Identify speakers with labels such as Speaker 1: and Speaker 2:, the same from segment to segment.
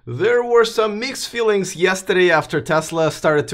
Speaker 1: There were some mixed feelings yesterday after Tesla started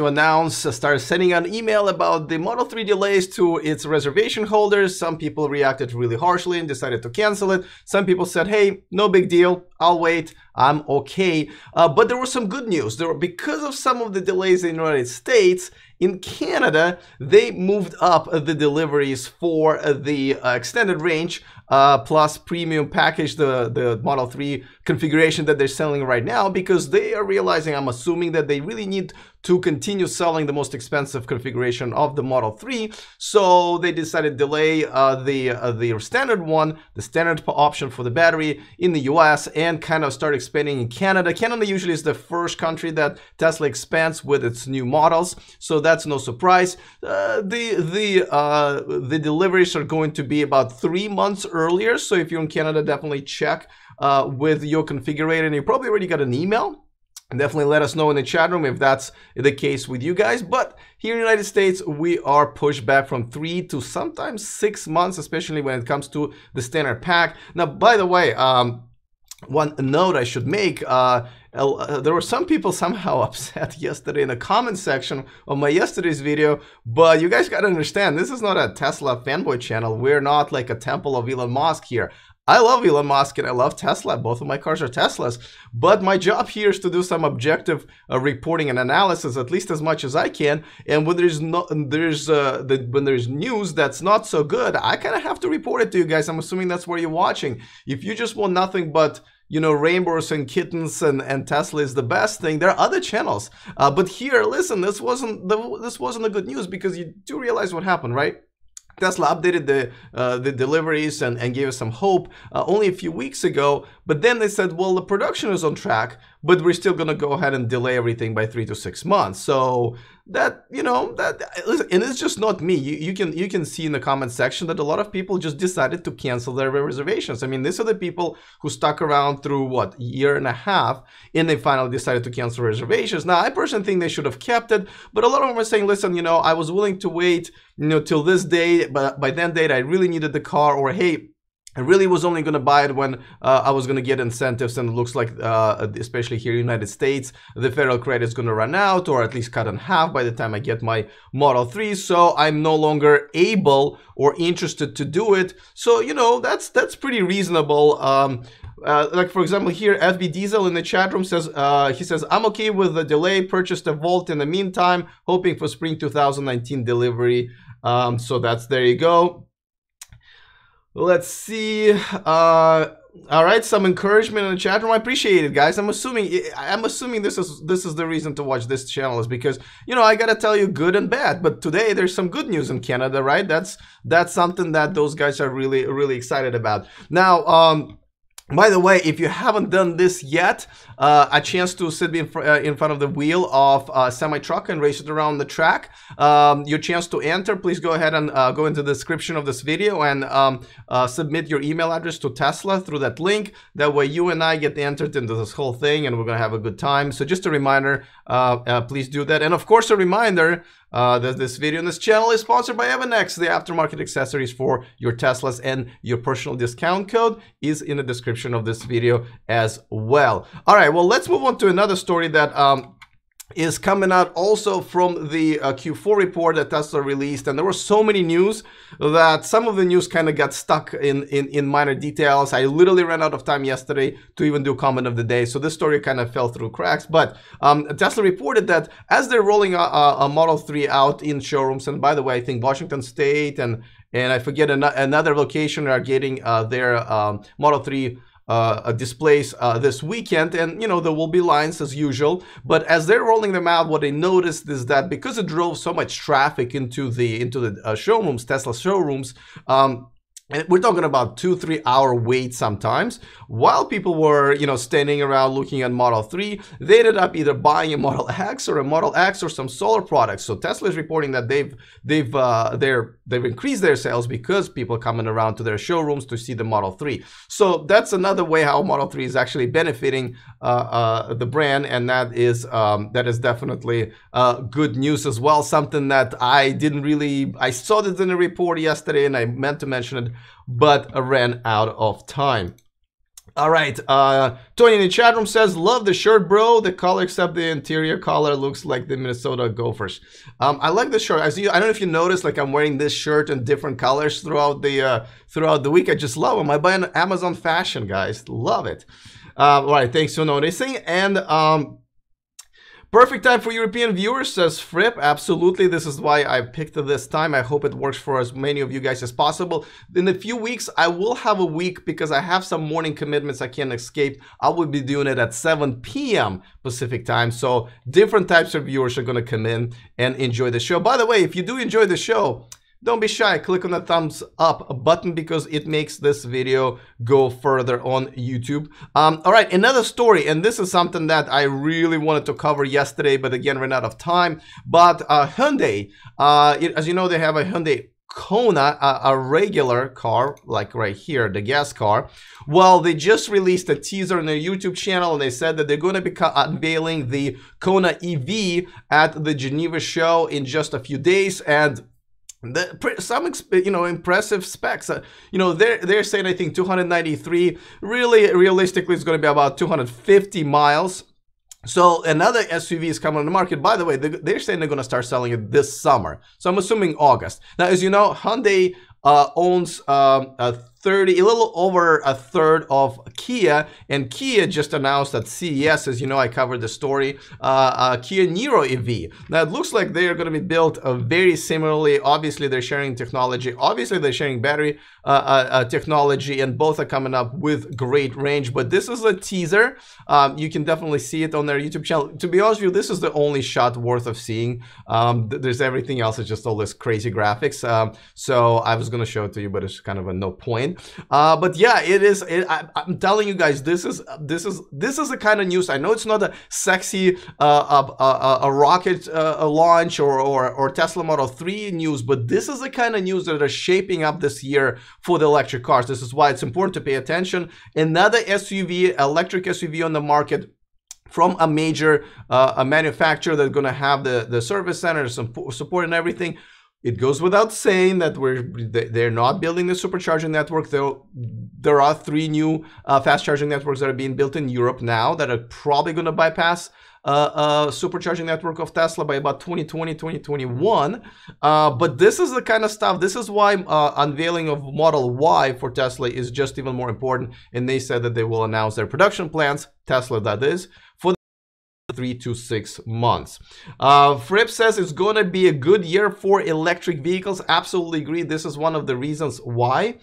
Speaker 1: sending an email about the Model 3 delays to its reservation holders. Some people reacted really harshly and decided to cancel it. Some people said, hey, no big deal, I'll wait, I'm okay. But there was some good news. Because of some of the delays in the United States, in Canada, they moved up the deliveries for the extended range plus premium package, the Model 3 configuration that they're selling right now, because they are realizing, I'm assuming, that they really need to continue selling the most expensive configuration of the Model 3. So they decided to delay the standard one, the standard option for the battery in the US, and kind of start expanding in Canada. Canada usually is the first country that Tesla expands with its new models, so that's no surprise. The deliveries are going to be about 3 months earlier. So if you're in Canada, definitely check with your configurator, and you probably already got an email. And definitely let us know in the chat room if that's the case with you guys. But here in the United States, we are pushed back from 3 to sometimes 6 months, especially when it comes to the standard pack. Now, by the way, one note I should make, there were some people somehow upset yesterday in the comment section of my yesterday's video, but you guys gotta understand, this is not a Tesla fanboy channel. We're not like a temple of Elon Musk here. I love Elon Musk and I love Tesla. Both of my cars are Teslas, but my job here is to do some objective reporting and analysis, at least as much as I can. And when when there's news that's not so good, I kind of have to report it to you guys. I'm assuming that's where you're watching. If you just want nothing but, you know, rainbows and kittens and Tesla is the best thing, there are other channels. But here, listen, this wasn't the good news, because you do realize what happened, right? Tesla updated the deliveries and gave us some hope only a few weeks ago, but then they said, well, the production is on track, but we're still going to go ahead and delay everything by 3 to 6 months. So that, you know, listen, and it's just not me. You can see in the comment section that a lot of people just decided to cancel their reservations. I mean, these are the people who stuck around through what, a year and a half, and they finally decided to cancel reservations. Now, I personally think they should have kept it, but a lot of them are saying, listen, you know, I was willing to wait, you know, till this day, but by that date I really needed the car, or hey, I really was only going to buy it when I was going to get incentives, and it looks like, especially here in the United States, the federal credit is going to run out, or at least cut in half by the time I get my Model 3, so I'm no longer able or interested to do it. So, you know, that's pretty reasonable. Like, for example, here, FB Diesel in the chat room says, he says, I'm okay with the delay, purchased a Volt in the meantime, hoping for spring 2019 delivery. So there you go. Let's see. All right, some encouragement in the chat room. I appreciate it, guys. I'm assuming this is the reason to watch this channel, is because, you know, I gotta tell you good and bad. But today there's some good news in Canada, right? That's something that those guys are really excited about. Now, by the way, if you haven't done this yet, a chance to sit in front of the wheel of a semi-truck and race it around the track, your chance to enter, please go ahead and go into the description of this video and submit your email address to Tesla through that link. That way you and I get entered into this whole thing, and we're going to have a good time. So just a reminder, please do that. And of course, a reminder that this video and this channel is sponsored by Evernex, the aftermarket accessories for your Teslas, and your personal discount code is in the description of this video as well. All right, well, let's move on to another story that is coming out also from the Q4 report that Tesla released. And there were so many news that some of the news kind of got stuck in minor details. I literally ran out of time yesterday to even do comment of the day, so this story kind of fell through cracks. But Tesla reported that as they're rolling a Model 3 out in showrooms, and by the way, I think Washington State and I forget another location are getting their Model 3 displays this weekend, and you know, there will be lines as usual. But as they're rolling them out, what they noticed is that because it drove so much traffic into the showrooms, Tesla showrooms, and we're talking about 2-3 hour wait sometimes, while people were, you know, standing around looking at Model 3, they ended up either buying a Model X or some solar products. So Tesla is reporting that they've increased their sales because people are coming around to their showrooms to see the Model 3. So that's another way how Model 3 is actually benefiting the brand, and that is definitely good news as well. Something that I saw this in a report yesterday and I meant to mention it, but I ran out of time. All right, Tony in the chat room says, love the shirt, bro. The color, except the interior color, looks like the Minnesota Gophers. I like the shirt. I don't know if you noticed, like I'm wearing this shirt in different colors throughout the week. I just love them. I buy on Amazon Fashion, guys. Love it. All right, thanks for noticing. And perfect time for European viewers, says Fripp. Absolutely. This is why I picked this time. I hope it works for as many of you guys as possible. In a few weeks, I will have a week because I have some morning commitments I can't escape. I will be doing it at 7 p.m. Pacific time. So different types of viewers are going to come in and enjoy the show. By the way, if you do enjoy the show, don't be shy. Click on the thumbs up button because it makes this video go further on YouTube. All right, another story, and this is something that I really wanted to cover yesterday, but again, ran out of time. But Hyundai, as you know, they have a Hyundai Kona, a regular car, like right here, the gas car. Well, they just released a teaser on their YouTube channel, and they said that they're going to be unveiling the Kona EV at the Geneva show in just a few days. And some impressive specs. They're saying, I think 293. Really, realistically, it's going to be about 250 miles. So another SUV is coming on the market. By the way, they're saying they're going to start selling it this summer. So I'm assuming August. Now, as you know, Hyundai owns a little over a third of Kia, and Kia just announced at CES, as you know, I covered the story, Kia Niro EV. Now it looks like they are going to be built very similarly. Obviously, they're sharing technology. Obviously, they're sharing battery technology, and both are coming up with great range. But this is a teaser. You can definitely see it on their YouTube channel. To be honest with you, this is the only shot worth of seeing. There's everything else. It's just all this crazy graphics. So I was going to show it to you, but it's kind of a no point. But yeah, it is. I'm telling you guys, this is the kind of news. I know it's not a sexy a rocket launch or Tesla Model 3 news, but this is the kind of news that are shaping up this year for the electric cars. This is why it's important to pay attention. Another SUV, electric SUV on the market from a major manufacturer that's going to have the service center, some support and everything. It goes without saying that they're not building the supercharging network, though. There are 3 new fast charging networks that are being built in Europe now that are probably going to bypass supercharging network of Tesla by about 2020, 2021. But this is the kind of stuff. This is why unveiling of Model Y for Tesla is just even more important. And they said that they will announce their production plans, Tesla that is, for 3 to 6 months. Fripp says it's going to be a good year for electric vehicles. Absolutely agree. This is one of the reasons why.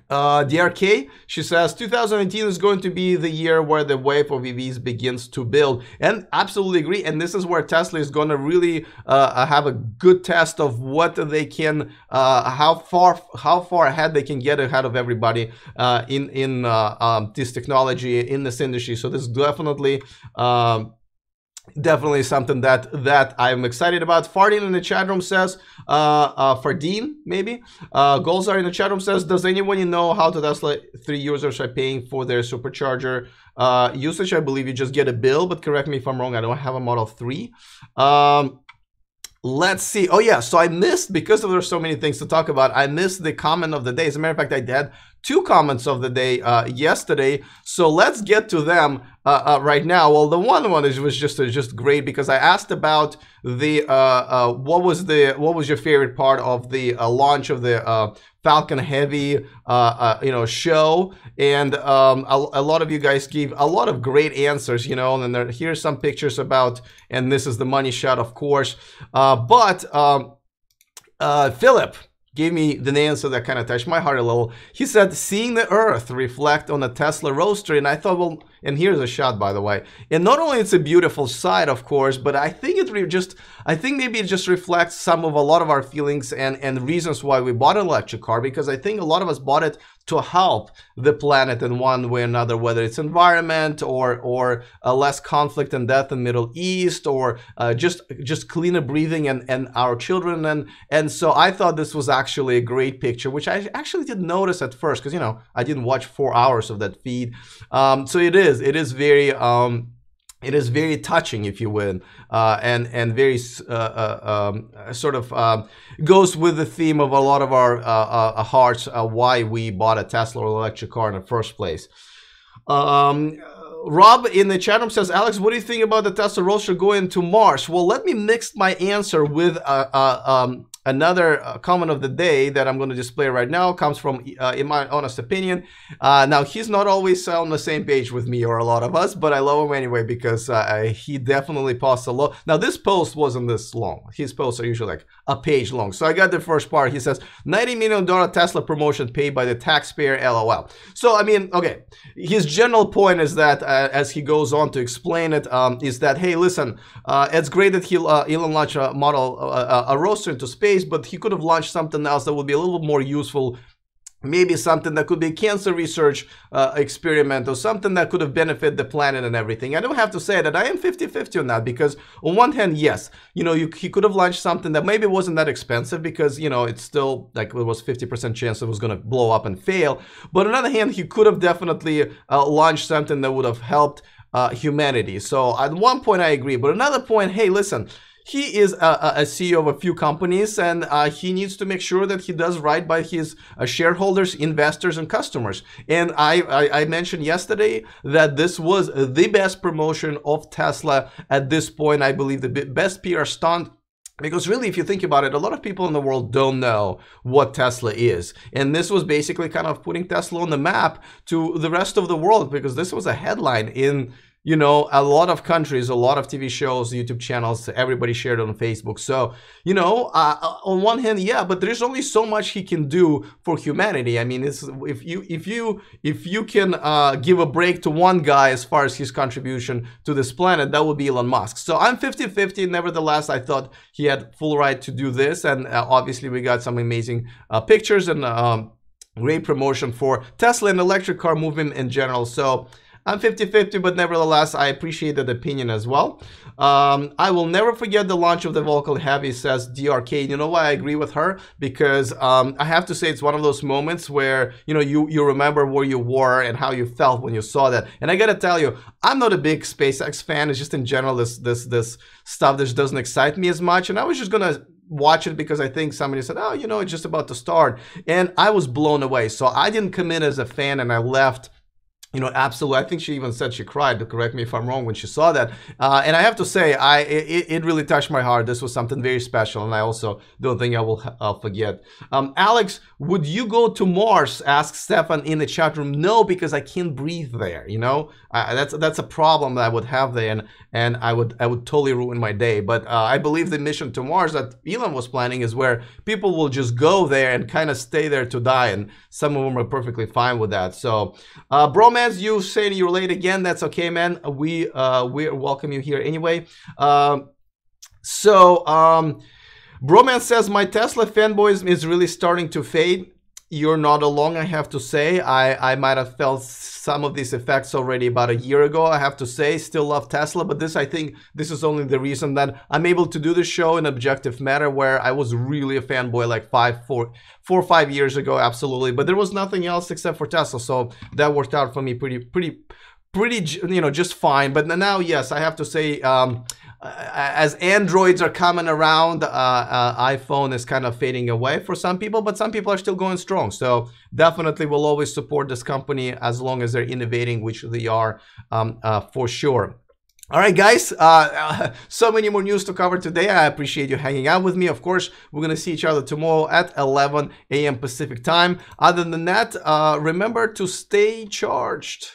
Speaker 1: DRK, she says 2019 is going to be the year where the wave of EVs begins to build, and absolutely agree. And this is where Tesla is going to really have a good test of what they can, how far ahead they can get ahead of everybody in this technology, in this industry. So this is definitely something that I'm excited about. Fardeen in the chat room says, Fardeen maybe, Golzar in the chat room says, does anyone know how the Tesla 3 users are paying for their supercharger usage? I believe you just get a bill, but correct me if I'm wrong. I don't have a Model 3. Let's see. Oh yeah, so I missed, because there's so many things to talk about, I missed the comment of the day. As a matter of fact, I had 2 comments of the day yesterday, so let's get to them right now. Well, the one was just great, because I asked about the what was your favorite part of the launch of the Falcon Heavy show, and a lot of you guys gave a lot of great answers, and here's some pictures about, and this is the money shot, of course, but Philip gave me the answer that kind of touched my heart a little. He said, seeing the earth reflect on a Tesla Roadster. And I thought, well, and here's a shot, by the way. And not only it's a beautiful sight, of course, but I think maybe it just reflects a lot of our feelings and reasons why we bought an electric car, because I think a lot of us bought it to help the planet in one way or another, whether it's environment or less conflict and death in Middle East, or just cleaner breathing and our children. And so I thought this was actually a great picture, which I actually didn't notice at first, because I didn't watch 4 hours of that feed. So it is very touching, if you will, and very sort of goes with the theme of a lot of our hearts, why we bought a Tesla electric car in the first place. Rob in the chat room says, Alex, what do you think about the Tesla Roadster going to Mars? Well, let me mix my answer with another comment of the day that I'm going to display right now. Comes from, in my honest opinion. Now, he's not always on the same page with me or a lot of us, but I love him anyway because he definitely posts a lot. Now, this post wasn't this long. His posts are usually like a page long. So I got the first part. He says, $90 million Tesla promotion paid by the taxpayer, LOL. So, I mean, okay, his general point is that, as he goes on to explain it, is that, hey, listen, it's great that Elon launched a model, a roadster into space, but he could have launched something else that would be a little more useful. Maybe something that could be a cancer research experiment or something that could have benefited the planet and everything. I don't have to say that I am 50-50 on that because on one hand, yes, you know, he could have launched something that maybe wasn't that expensive because, you know, it's still like there was 50% chance it was going to blow up and fail. But on the other hand, he could have definitely launched something that would have helped humanity. So at one point, I agree. But another point, hey, listen, he is a CEO of a few companies, and he needs to make sure that he does right by his shareholders, investors, and customers. And I mentioned yesterday that this was the best promotion of Tesla at this point. I believe the best PR stunt. Because really, if you think about it, a lot of people in the world don't know what Tesla is. And this was basically kind of putting Tesla on the map to the rest of the world, because this was a headline in, you know, a lot of countries, a lot of TV shows, YouTube channels, everybody shared it on Facebook. So, you know, on one hand, yeah, but there's only so much he can do for humanity. I mean, it's, if you can give a break to one guy as far as his contribution to this planet, that would be Elon Musk. So I'm 50-50. Nevertheless, I thought he had full right to do this. And obviously, we got some amazing pictures and great promotion for Tesla and electric car movement in general. So I'm 50-50, but nevertheless, I appreciate that opinion as well. I will never forget the launch of the Falcon Heavy, says DRK. You know why I agree with her? Because I have to say it's one of those moments where, you know, you remember where you were and how you felt when you saw that. And I gotta tell you, I'm not a big SpaceX fan. It's just in general this stuff that doesn't excite me as much. And I was just gonna watch it because I think somebody said, oh, you know, it's just about to start. And I was blown away. So I didn't come in as a fan and I left, you know, absolutely. I think she even said she cried, to correct me if I'm wrong, when she saw that. And I have to say, it really touched my heart. This was something very special, and I also don't think I'll forget. Alex, would you go to Mars? Asks Stefan in the chat room. No, because I can't breathe there. You know, that's a problem that I would have there, and I would totally ruin my day. But I believe the mission to Mars that Elon was planning is where people will just go there and kind of stay there to die, and some of them are perfectly fine with that. So, Bromance, you saying you're late again, that's okay, man. We welcome you here anyway. Bromance says, my Tesla fanboy is really starting to fade. You're not alone, I have to say. I might have felt some of these effects already about a year ago, I have to say. Still love Tesla, but I think this is only the reason that I'm able to do this show in objective manner, where I was really a fanboy like 4 or 5 years ago, absolutely. But there was nothing else except for Tesla, so that worked out for me pretty, you know, just fine. But now, yes, I have to say, as Androids are coming around, iPhone is kind of fading away for some people, but some people are still going strong. So definitely we'll always support this company as long as they're innovating, which they are, for sure. All right, guys, so many more news to cover today. I appreciate you hanging out with me. Of course, we're going to see each other tomorrow at 11 a.m. Pacific time. Other than that, remember to stay charged.